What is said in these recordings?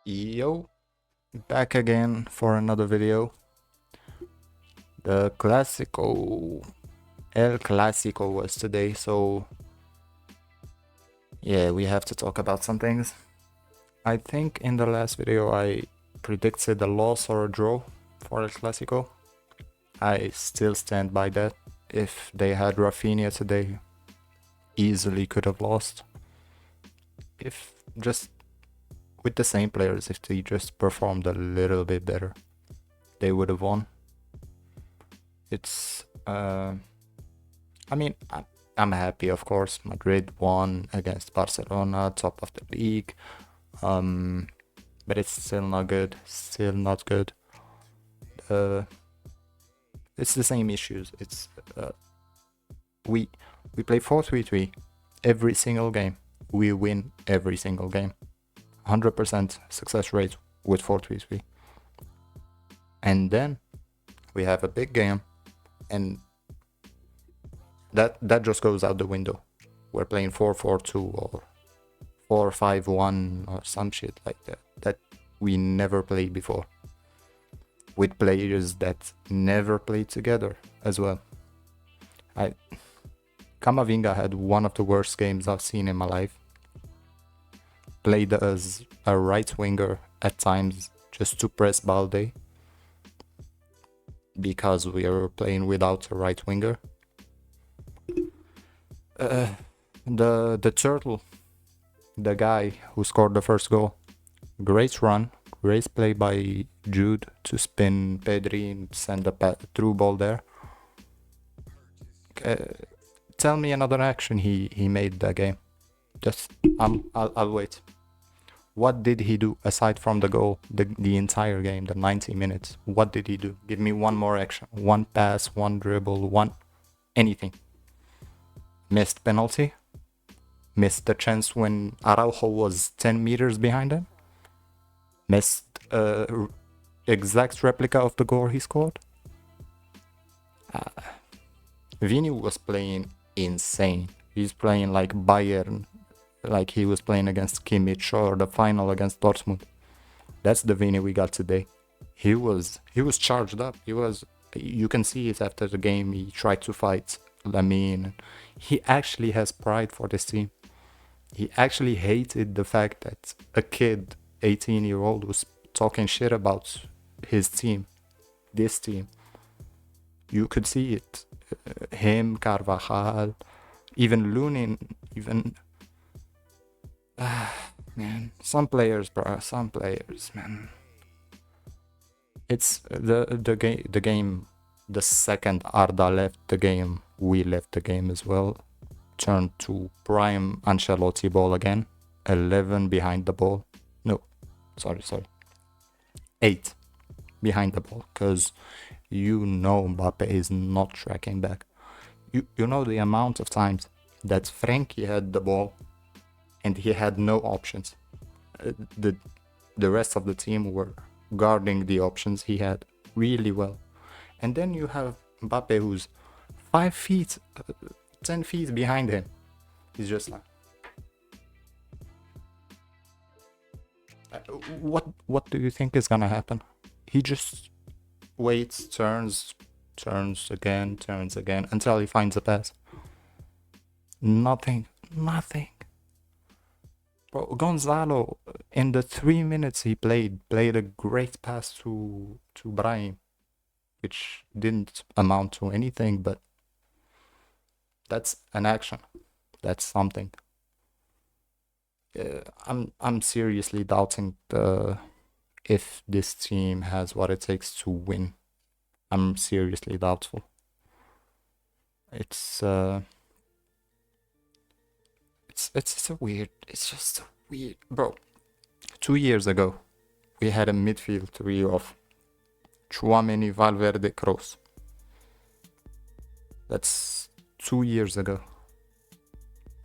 Yo, back again for another video. The Classico, El Classico was today, so yeah, we have to talk about some things. I think in the last video I predicted a loss or a draw for El Classico. I still stand by that. If they had Rafinha today, easily could have lost. If just with the same players, if they just performed a little bit better, they would have won. It's I mean, I'm happy, of course. Madrid won against Barcelona, top of the league. But it's still not good. Still not good. Uh, it's the same issues. It's we play 4-3-3 every single game. We win every single game. 100% success rate with 4-3-3. And then we have a big game, and that just goes out the window. We're playing 4-4-2 or 4-5-1 or some shit like that we never played before, with players that never played together as well. Camavinga had one of the worst games I've seen in my life. Played as a right winger at times just to press Balde, because we are playing without a right winger. The turtle, the guy who scored the first goal, great run, great play by Jude to spin Pedri and send a through ball there. Tell me another action he made that game. Just I'll wait. What did he do aside from the goal? The entire game, the 90 minutes. What did he do? Give me one more action. One pass, one dribble, one anything. Missed penalty. Missed the chance when Araujo was 10 meters behind him. Missed exact replica of the goal he scored. Vini was playing insane. He's playing like Bayern, like he was playing against Kimmich or the final against Dortmund. That's the Vini we got today. He was charged up. You can see it after the game. He tried to fight Lamine. He actually has pride for this team. He actually hated the fact that a kid, 18-year-old, was talking shit about his team, this team. You could see it. Him, Carvajal, even Lunin, even man, some players, bro, some players, man. It's the game. The second Arda left the game, we left the game as well. Turned to prime Ancelotti ball again. 11 behind the ball. No, sorry. 8 behind the ball, because Mbappe is not tracking back. You know the amount of times that Frankie had the ball and he had no options. The rest of the team were guarding the options he had really well. And then you have Mbappe, who's 5 feet, 10 feet behind him. He's just like, what do you think is gonna happen? He just waits, turns again until he finds a pass. Nothing. Bro, Gonzalo, in the 3 minutes he played a great pass to Brahim, which didn't amount to anything, but that's an action. That's something. I'm seriously doubting if this team has what it takes to win. I'm seriously doubtful. It's just a weird, bro. 2 years ago, we had a midfield trio of Chouameni, Valverde, Kroos. That's 2 years ago.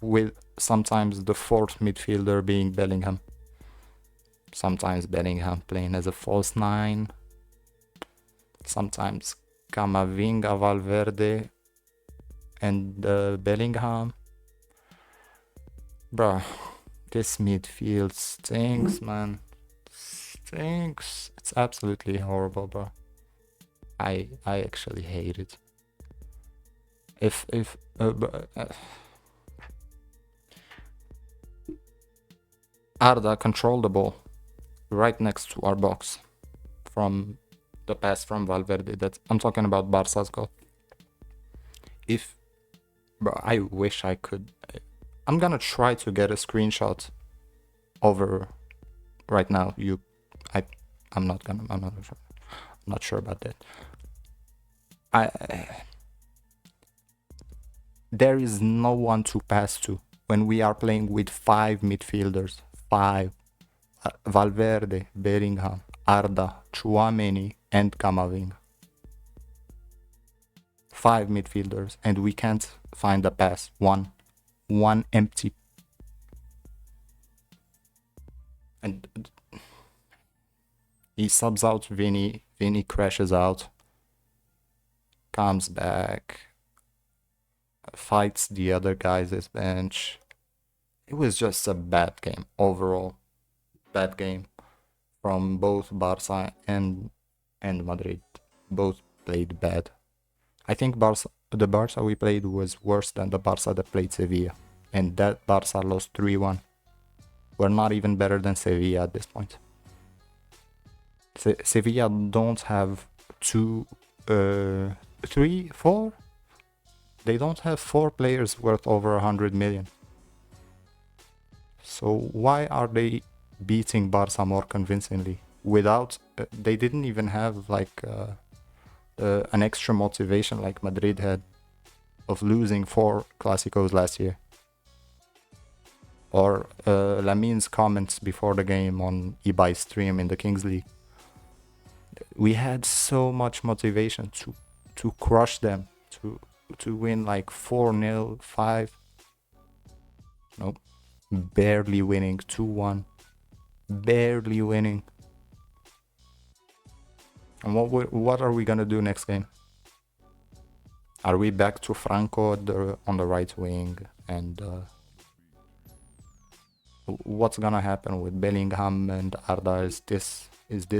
With sometimes the fourth midfielder being Bellingham. Sometimes Bellingham playing as a false 9. Sometimes Camavinga, Valverde, and Bellingham. Bruh, this midfield stinks, man. Thanks. It's absolutely horrible, bro. I actually hate it. If Arda controlled the ball right next to our box from the pass from Valverde. That I'm talking about Barca's goal. If bro, I wish I could. I'm gonna try to get a screenshot over right now. I, I'm not gonna. I'm not sure about that. There is no one to pass to when we are playing with 5 midfielders. 5. Valverde, Bellingham, Arda, Chouameni, and Camavinga. 5 midfielders, and we can't find a pass. One empty. And he subs out Vinny. Vinny crashes out. Comes back. Fights the other guys' bench. It was just a bad game overall. Bad game from both Barca and Madrid. Both played bad. I think the Barca we played was worse than the Barca that played Sevilla. And that Barca lost 3-1. We're not even better than Sevilla at this point. Sevilla don't have 3, 4? They don't have 4 players worth over 100 million. So why are they beating Barca more convincingly? Without, they didn't even have like an extra motivation like Madrid had of losing 4 Clásicos last year. Or Lamin's comments before the game on Ibai's stream in the Kings League. We had so much motivation to crush them, to win like 4-0, 5. Nope. Barely winning 2-1. Barely winning. And what are we gonna do next game? Are we back to Franco on the right wing? And what's gonna happen with Bellingham and Arda? Is this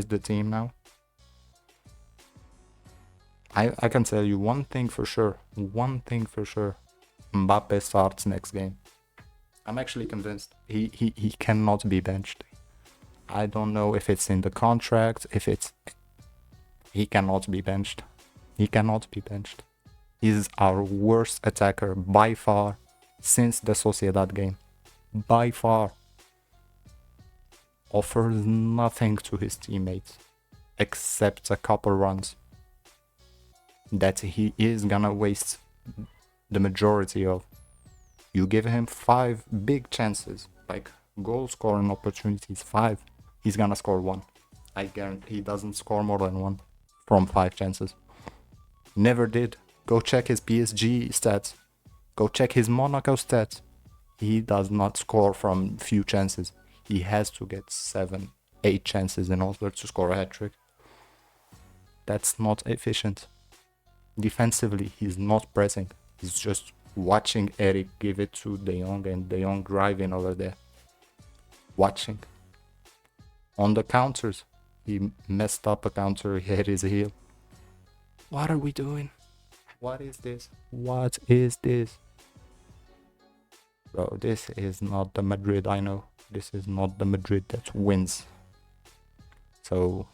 the team now? I can tell you one thing for sure. Mbappe starts next game. I'm actually convinced. He cannot be benched. I don't know if it's in the contract, he cannot be benched. He's our worst attacker by far since the Sociedad game. By far. Offers nothing to his teammates except a couple runs that he is gonna waste the majority of. You give him 5 big chances, like goal scoring opportunities, 5, he's gonna score 1. I guarantee he doesn't score more than 1 from 5 chances. Never did. Go check his PSG stats. Go check his Monaco stats. He does not score from few chances. He has to get 7, 8 chances in order to score a hat-trick. That's not efficient. Defensively, he's not pressing. He's just watching Eric give it to De Jong and De Jong driving over there. Watching. On the counters, he messed up a counter, he hit his heel. What are we doing? What is this? Bro, this is not the Madrid I know. This is not the Madrid that wins. So,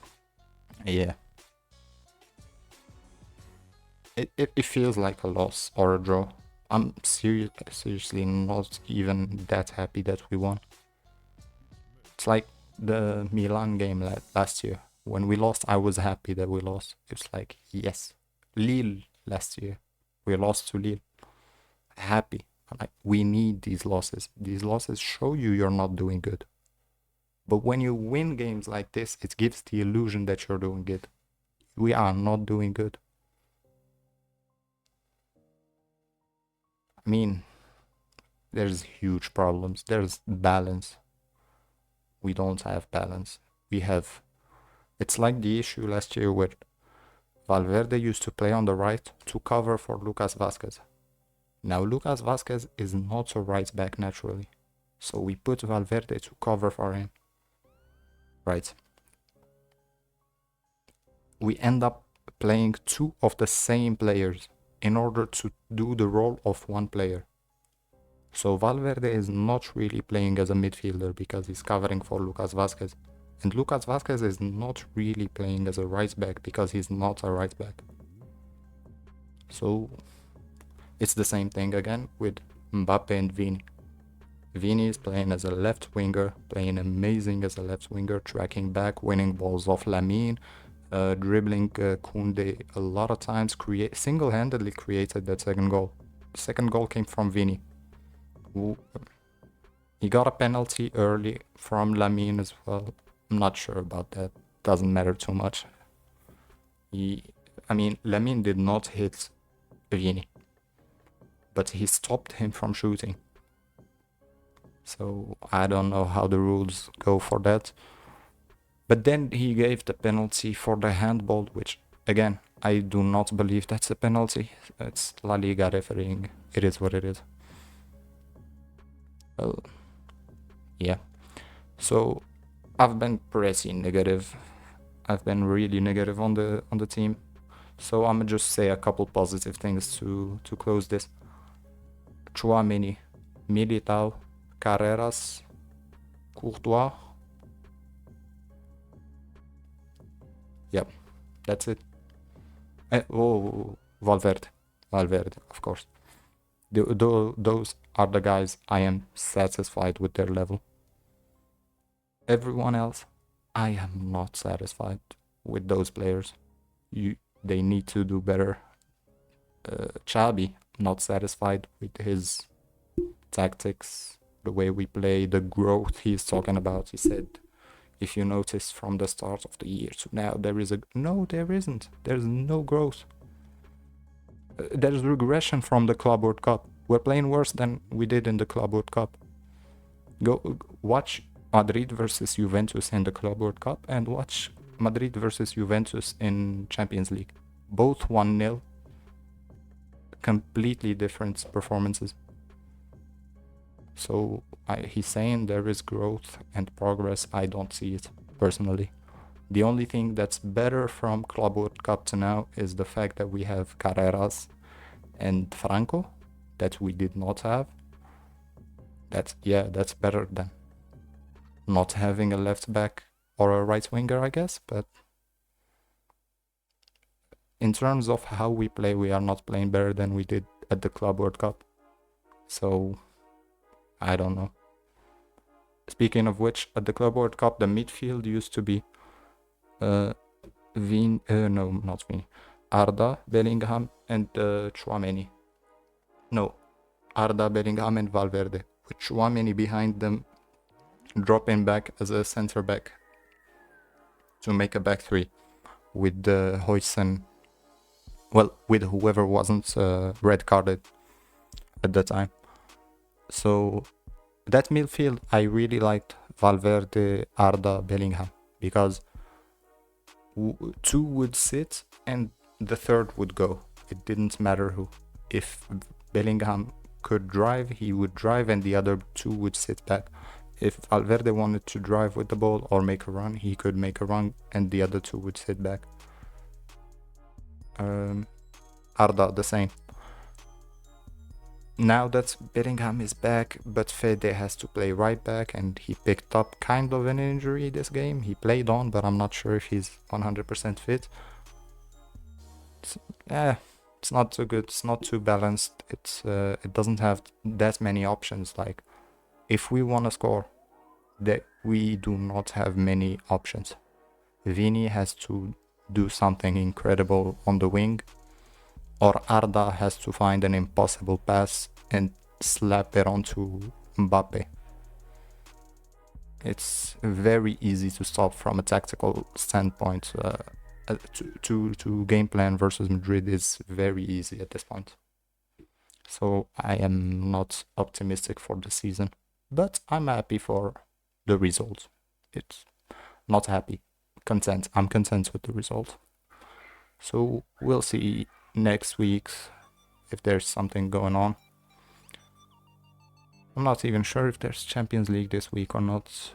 yeah. It feels like a loss or a draw. I'm seriously not even that happy that we won. It's like the Milan game last year. When we lost, I was happy that we lost. It's like, yes. Lille last year. We lost to Lille. Happy. Like, we need these losses. These losses show you're not doing good. But when you win games like this, it gives the illusion that you're doing good. We are not doing good. I mean, there's huge problems. There's balance. We don't have balance. It's like the issue last year where Valverde used to play on the right to cover for Lucas Vazquez. Now Lucas Vazquez is not a right back naturally. So we put Valverde to cover for him. Right. we end up playing two of the same players in order to do the role of one player. So Valverde is not really playing as a midfielder because he's covering for Lucas Vazquez. And Lucas Vazquez is not really playing as a right back because he's not a right back. So it's the same thing again with Mbappe and Vini. Vini is playing as a left winger, playing amazing as a left winger, tracking back, winning balls off Lamine, dribbling Koundé a lot of times, single-handedly created that second goal. The second goal came from Vini. He got a penalty early from Lamine as well. I'm not sure about that. Doesn't matter too much. Lamine did not hit Vini, but he stopped him from shooting. So I don't know how the rules go for that. But then he gave the penalty for the handball, which, again, I do not believe that's a penalty. It's La Liga refereeing. It is what it is. Well, yeah. So I've been pretty negative. I've been really negative on the team. So I'm gonna just say a couple positive things to close this. Chouameni, Militao, Carreras, Courtois. Yep, that's it. Valverde, of course. Those are the guys I am satisfied with their level. Everyone else, I am not satisfied with those players. They need to do better. Xabi, not satisfied with his tactics, the way we play, the growth he's talking about. He said, if you notice from the start of the year to now, there isn't. There's no growth. There's regression from the Club World Cup. We're playing worse than we did in the Club World Cup. Go watch Madrid versus Juventus in the Club World Cup and watch Madrid versus Juventus in Champions League. Both 1-0. Completely different performances. So he's saying there is growth and progress. I don't see it personally. The only thing that's better from Club World Cup to now is the fact that we have Carreras and Franco that we did not have. That's better than not having a left back or a right winger, I guess. But in terms of how we play, we are not playing better than we did at the Club World Cup. So I don't know. Speaking of which, at the Club World Cup, the midfield used to be Arda, Bellingham, and Chouameni. No, Arda, Bellingham, and Valverde, with Chouameni behind them, dropping back as a center back to make a back three with Huijsen. Well, with whoever wasn't red carded at the time. So that midfield, I really liked Valverde, Arda, Bellingham, because two would sit and the third would go. It didn't matter who. If Bellingham could drive, he would drive and the other two would sit back. If Valverde wanted to drive with the ball or make a run, he could make a run and the other two would sit back. Arda, the same. Now that Bellingham is back, but Fede has to play right back, and he picked up kind of an injury this game. He played on, but I'm not sure if he's 100% fit. It's not too good. It's not too balanced. It doesn't have that many options. Like, if we want to score, that we do not have many options. Vini has to do something incredible on the wing, or Arda has to find an impossible pass and slap it onto Mbappe. It's very easy to stop from a tactical standpoint. To game plan versus Madrid is very easy at this point. So I am not optimistic for the season, but I'm happy for the result. It's not happy, content. I'm content with the result. So we'll see next week if there's something going on. I'm not even sure if there's Champions League this week or not.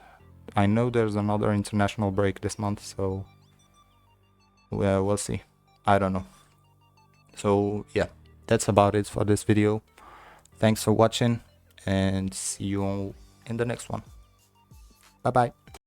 I know there's another international break this month, so we'll see. I don't know. So yeah, that's about it for this video. Thanks for watching, and see you in the next one. Bye bye.